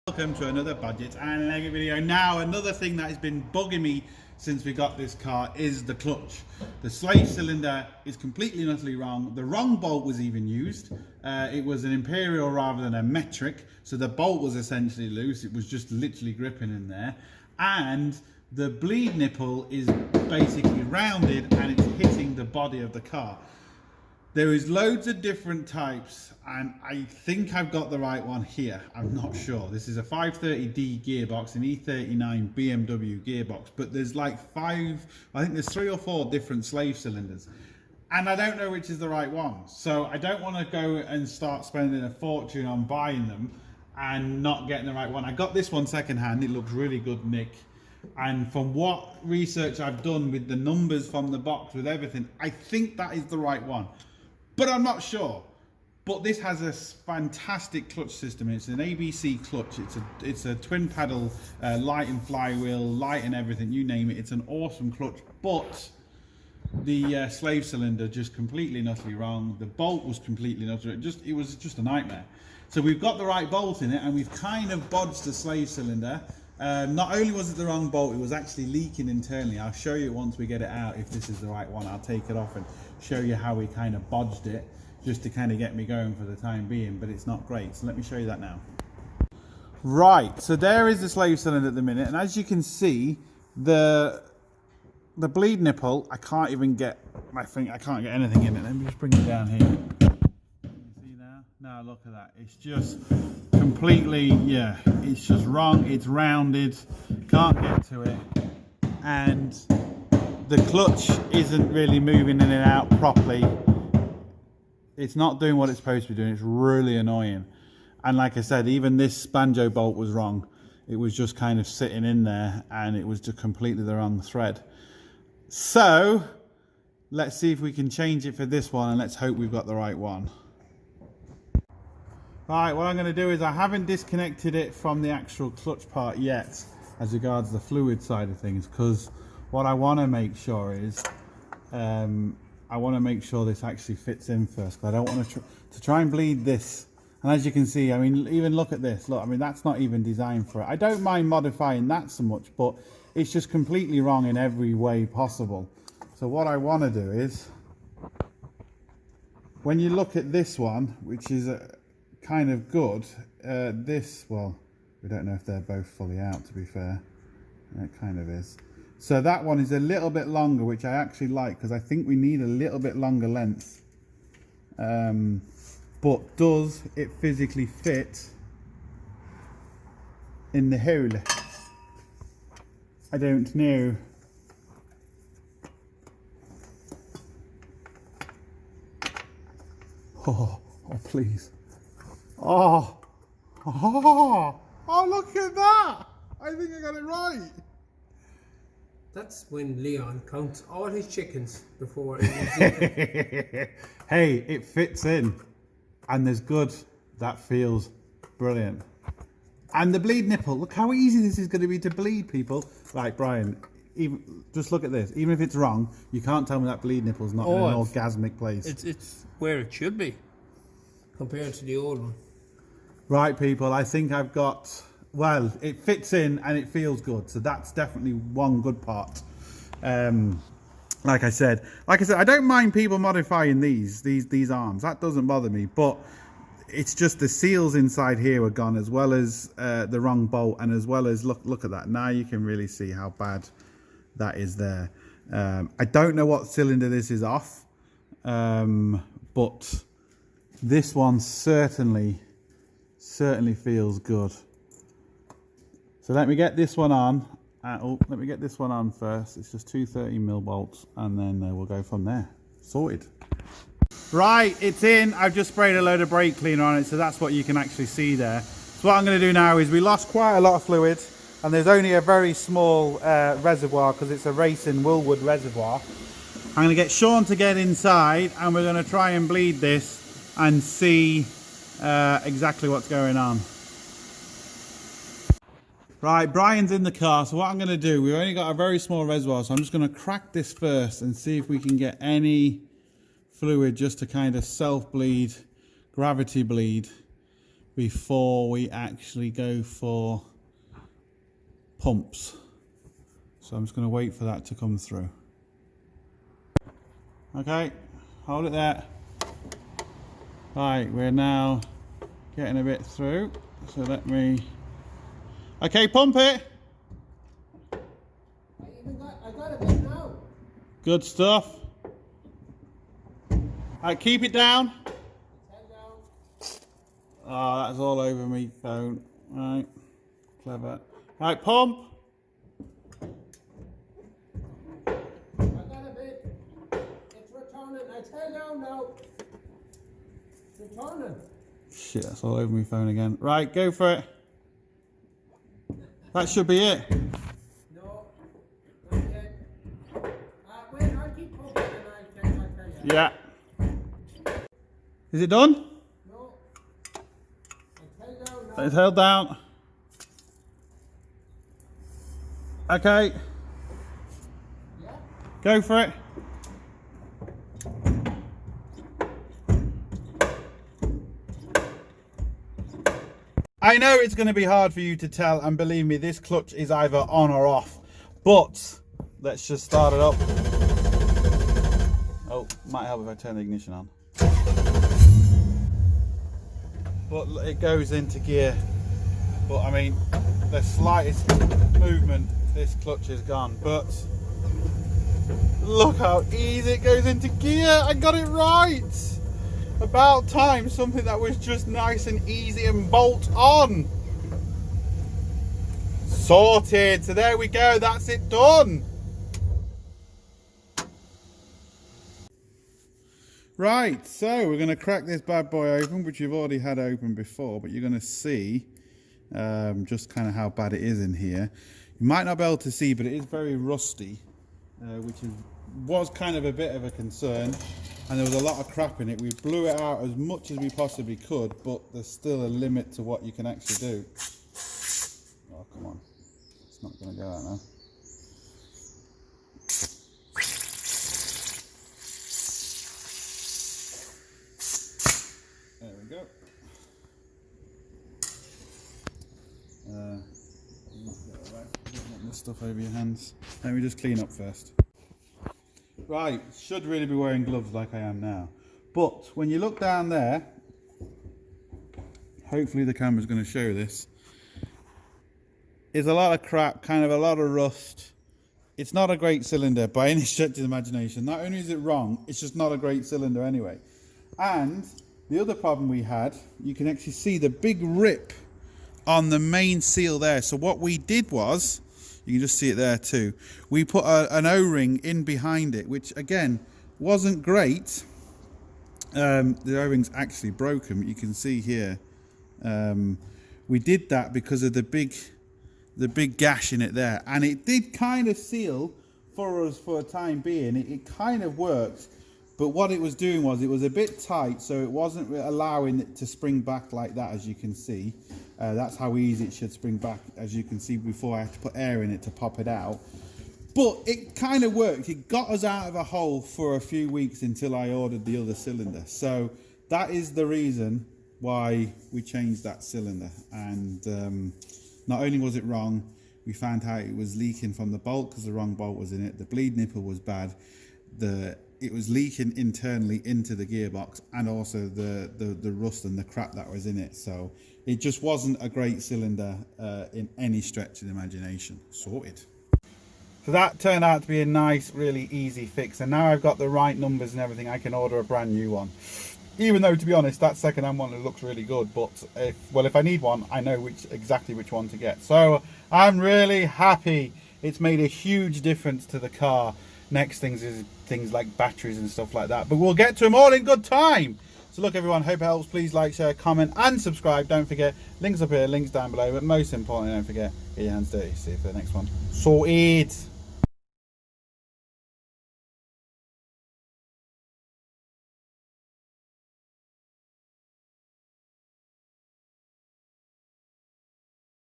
Welcome to another budget and leggit video. Now, another thing that has been bugging me since we got this car is the clutch. The slave cylinder is completely and utterly wrong. The wrong bolt was even used. It was an imperial rather than a metric, so the bolt was essentially loose. It was just literally gripping in there, and the bleed nipple is basically rounded and it's hitting the body of the car. There is loads of different types, and I think I've got the right one here. I'm not sure. This is a 530D gearbox, an E39 BMW gearbox, but there's like I think there's 3 or 4 different slave cylinders, and I don't know which is the right one. So I don't want to go and start spending a fortune on buying them and not getting the right one. I got this one secondhand. It looks really good nick. And from what research I've done with the numbers from the box, with everything, I think that is the right one. But I'm not sure. But this has a fantastic clutch system. It's an ABC clutch. It's a twin pedal, light and flywheel, light and everything, you name it. It's an awesome clutch. But the slave cylinder just completely and utterly wrong. The bolt was completely and utterly, it was just a nightmare. So we've got the right bolt in it, and we've kind of bodged the slave cylinder. Not only was it the wrong bolt, it was actually leaking internally. I'll show you once we get it out if this is the right one. I'll take it off and show you how we kind of bodged it, just to kind of get me going for the time being, but it's not great. So let me show you that now. Right, so there is the slave cylinder at the minute, and as you can see, the bleed nipple, I can't even get my finger, I can't get anything in it. Let me just bring it down here. You see now? Now look at that. It's just completely, yeah, it's just wrong. It's rounded, can't get to it, and the clutch isn't really moving in and out properly. It's not doing what it's supposed to be doing. It's really annoying. And like I said, even this banjo bolt was wrong. It was just kind of sitting in there, and it was just completely the wrong thread. So let's see if we can change it for this one, and let's hope we've got the right one. Right, what I'm going to do is, I haven't disconnected it from the actual clutch part yet as regards the fluid side of things, because what I want to make sure is I want to make sure this actually fits in first, because I don't want to try and bleed this. And as you can see, I mean, even look at this. Look, I mean, that's not even designed for it. I don't mind modifying that so much, but it's just completely wrong in every way possible. So what I want to do is, when you look at this one, which is kind of good, this, well, we don't know if they're both fully out, to be fair. It kind of is. So that one is a little bit longer, which I actually like, because I think we need a little bit longer length. But does it physically fit in the hole? I don't know. Oh, please. Oh, look at that. I think I got it right. That's when Leon counts all his chickens before. Hey, it fits in, and there's good. That feels brilliant. And the bleed nipple. Look how easy this is going to be to bleed, people. Right, Brian. Just look at this. Even if it's wrong, you can't tell me that bleed nipple's not in an orgasmic place. It's where it should be compared to the old one. Right, people. I think I've got. Well, it fits in and it feels good, so that's definitely one good part. Like I said, I don't mind people modifying these arms. That doesn't bother me, but it's just the seals inside here were gone, as well as the wrong bolt, and as well as look at that. Now you can really see how bad that is there. I don't know what cylinder this is off, but this one certainly feels good. So let me get this one on. Let me get this one on first. It's just 2 30mm bolts, and then we'll go from there. Sorted. Right, it's in. I've just sprayed a load of brake cleaner on it, so that's what you can actually see there. So what I'm going to do now is, we lost quite a lot of fluid, and there's only a very small reservoir, because it's a racing Willwood reservoir. I'm going to get Sean to get inside, and we're going to try and bleed this and see exactly what's going on. Right, Brian's in the car, so what I'm going to do, we've only got a very small reservoir, so I'm just going to crack this first and see if we can get any fluid just to kind of self-bleed, gravity bleed, before we actually go for pumps. So I'm just going to wait for that to come through. Okay, hold it there. Right, we're now getting a bit through. So let me... Okay, pump it. I got a bit now. Good stuff. Right, keep it down. Head down. Oh, that's all over me phone. Right, clever. Right, pump. I got a bit. It's returning. It's head down now. It's returning. Shit, that's all over my phone again. Right, go for it. That should be it. No, not yet. Wait, I'll keep pumping and I'll tell you. Yeah. Is it done? No. It's held down now. It's held down. Okay. Yeah. Go for it. I know it's going to be hard for you to tell, and believe me, this clutch is either on or off. But let's just start it up. Oh, might help if I turn the ignition on. But it goes into gear. But I mean, the slightest movement, this clutch is gone. But look how easy it goes into gear. I got it right. About time, something that was just nice and easy and bolt on. Sorted. So there we go, that's it done. Right, so we're going to crack this bad boy open, which you've already had open before, but you're going to see just kind of how bad it is in here. You might not be able to see, but it is very rusty, which was kind of a bit of a concern. And there was a lot of crap in it. We blew it out as much as we possibly could, but there's still a limit to what you can actually do. Oh, come on. It's not going to go out now. There we go. Get this stuff over your hands. Let me just clean up first. Right, should really be wearing gloves like I am now. But when you look down there, hopefully the camera's going to show this, is a lot of crap, kind of a lot of rust. It's not a great cylinder by any stretch of the imagination. Not only is it wrong, it's just not a great cylinder anyway. And the other problem we had, you can actually see the big rip on the main seal there. So what we did was, you can just see it there too, we put an O-ring in behind it, which again wasn't great. The O-ring's actually broken, but you can see here we did that because of the big gash in it there, and it did kind of seal for us for a time being. It kind of worked, but what it was doing was it was a bit tight, so it wasn't allowing it to spring back like that, as you can see. That's how easy it should spring back, as you can see before I had to put air in it to pop it out. But it kind of worked. It got us out of a hole for a few weeks until I ordered the other cylinder. So that is the reason why we changed that cylinder. And not only was it wrong, we found out it was leaking from the bolt because the wrong bolt was in it. The bleed nipple was bad. It was leaking internally into the gearbox, and also the rust and the crap that was in it. So it just wasn't a great cylinder in any stretch of the imagination. Sorted. So that turned out to be a nice, really easy fix. And now I've got the right numbers and everything, I can order a brand new one. Even though, to be honest, that second-hand one looks really good. But if I need one, I know exactly which one to get. So I'm really happy. It's made a huge difference to the car. Next things is things like batteries and stuff like that. But we'll get to them all in good time. So look, everyone, hope it helps. Please like, share, comment and subscribe. Don't forget, links up here, links down below. But most importantly, don't forget, get your hands dirty. See you for the next one. Sorted.